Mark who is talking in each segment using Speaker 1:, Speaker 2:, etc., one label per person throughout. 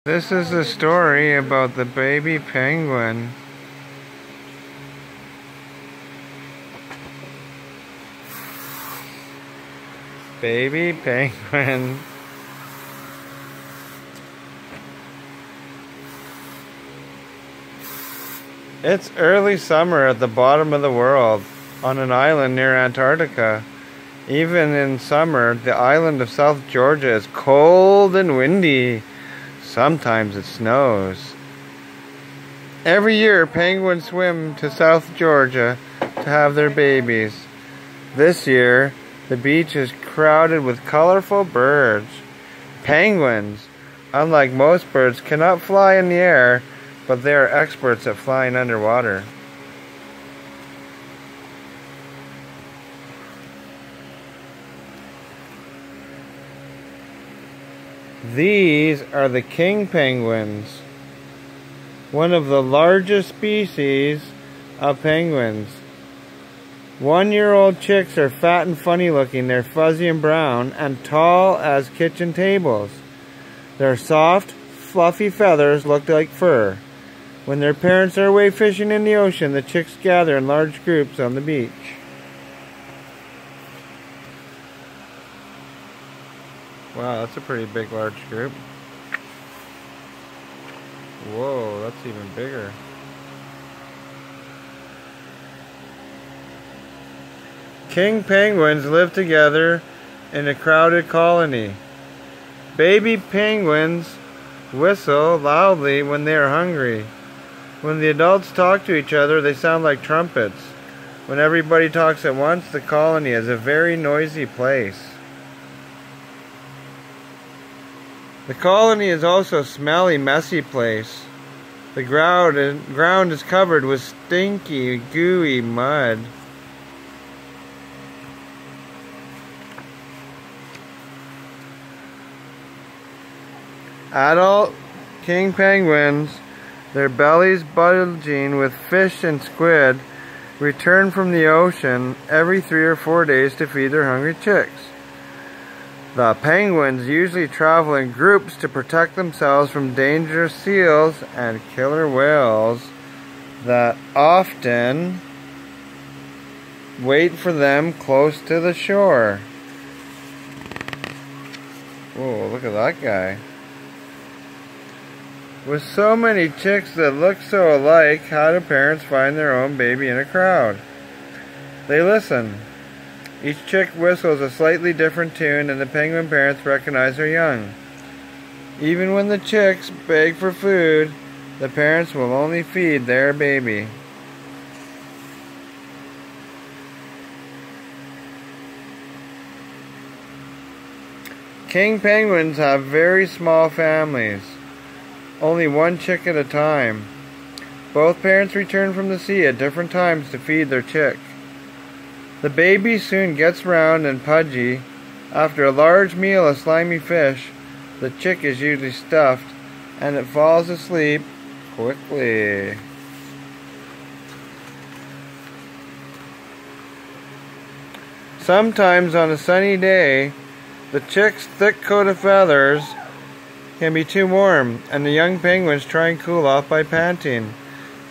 Speaker 1: This is a story about the baby penguin. Baby penguin. It's early summer at the bottom of the world, on an island near Antarctica. Even in summer, the island of South Georgia is cold and windy. Sometimes it snows. Every year, penguins swim to South Georgia to have their babies. This year, the beach is crowded with colorful birds. Penguins, unlike most birds, cannot fly in the air, but they are experts at flying underwater. These are the king penguins, one of the largest species of penguins. 1-year-old chicks are fat and funny looking. They're fuzzy and brown and tall as kitchen tables. Their soft, fluffy feathers look like fur. When their parents are away fishing in the ocean, the chicks gather in large groups on the beach. Wow, that's a pretty big, large group. Whoa, that's even bigger. King penguins live together in a crowded colony. Baby penguins whistle loudly when they are hungry. When the adults talk to each other, they sound like trumpets. When everybody talks at once, the colony is a very noisy place. The colony is also a smelly, messy place. The ground is covered with stinky, gooey mud. Adult king penguins, their bellies bulging with fish and squid, return from the ocean every 3 or 4 days to feed their hungry chicks. The penguins usually travel in groups to protect themselves from dangerous seals and killer whales that often wait for them close to the shore. Whoa, look at that guy. With so many chicks that look so alike, how do parents find their own baby in a crowd? They listen. Each chick whistles a slightly different tune, and the penguin parents recognize their young. Even when the chicks beg for food, the parents will only feed their baby. King penguins have very small families, only 1 chick at a time. Both parents return from the sea at different times to feed their chick. The baby soon gets round and pudgy. After a large meal of slimy fish, the chick is usually stuffed and it falls asleep quickly. Sometimes on a sunny day, the chick's thick coat of feathers can be too warm, and the young penguins try and cool off by panting.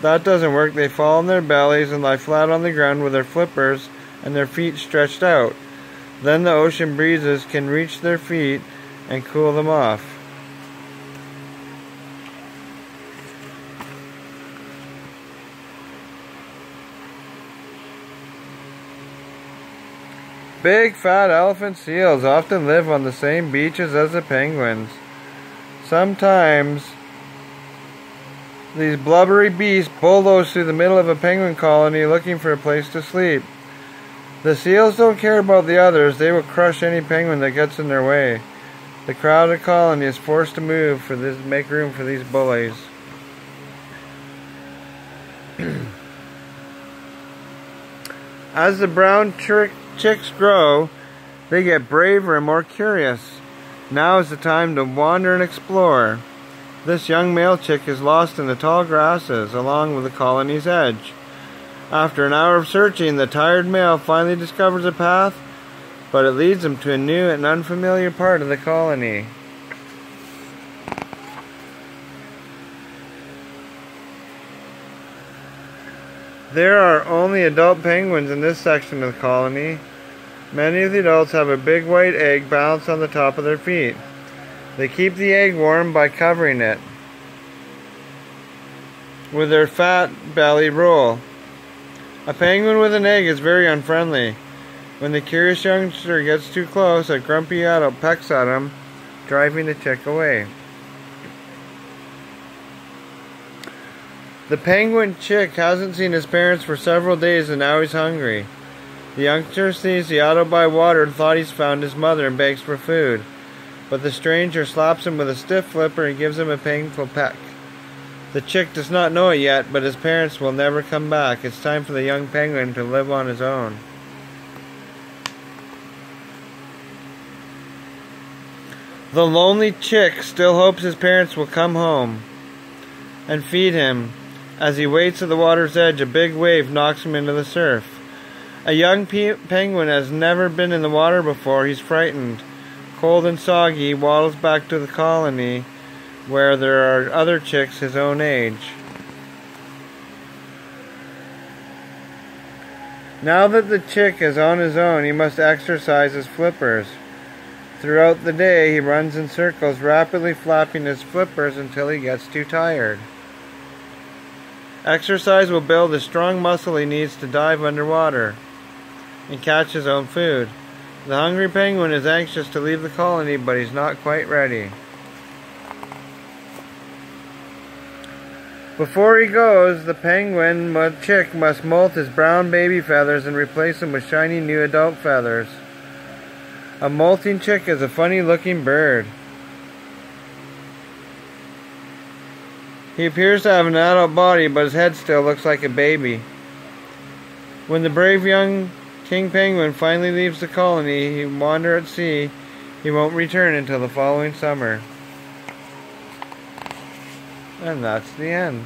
Speaker 1: That doesn't work. They fall on their bellies and lie flat on the ground with their flippers and their feet stretched out. Then the ocean breezes can reach their feet and cool them off. Big fat elephant seals often live on the same beaches as the penguins. Sometimes these blubbery beasts bulldoze through the middle of a penguin colony looking for a place to sleep. The seals don't care about the others. They will crush any penguin that gets in their way. The crowded colony is forced to move to make room for these bullies. As the brown chicks grow, they get braver and more curious. Now is the time to wander and explore. This young male chick is lost in the tall grasses along with the colony's edge. After an hour of searching, the tired male finally discovers a path, but it leads him to a new and unfamiliar part of the colony. There are only adult penguins in this section of the colony. Many of the adults have a big white egg balanced on the top of their feet. They keep the egg warm by covering it with their fat belly roll. A penguin with an egg is very unfriendly. When the curious youngster gets too close, a grumpy adult pecks at him, driving the chick away. The penguin chick hasn't seen his parents for several days and now he's hungry. The youngster sees the adult buy water and thought he's found his mother and begs for food. But the stranger slaps him with a stiff flipper and gives him a painful peck. The chick does not know it yet, but his parents will never come back. It's time for the young penguin to live on his own. The lonely chick still hopes his parents will come home and feed him. As he waits at the water's edge, a big wave knocks him into the surf. A young penguin has never been in the water before. He's frightened. Cold and soggy, he waddles back to the colony where there are other chicks his own age. Now that the chick is on his own, he must exercise his flippers. Throughout the day, he runs in circles, rapidly flapping his flippers until he gets too tired. Exercise will build the strong muscle he needs to dive underwater and catch his own food. The hungry penguin is anxious to leave the colony, but he's not quite ready. Before he goes, the penguin chick must molt his brown baby feathers and replace them with shiny new adult feathers. A molting chick is a funny looking bird. He appears to have an adult body, but his head still looks like a baby. When the brave young king penguin finally leaves the colony, he will wander at sea. He won't return until the following summer. And that's the end.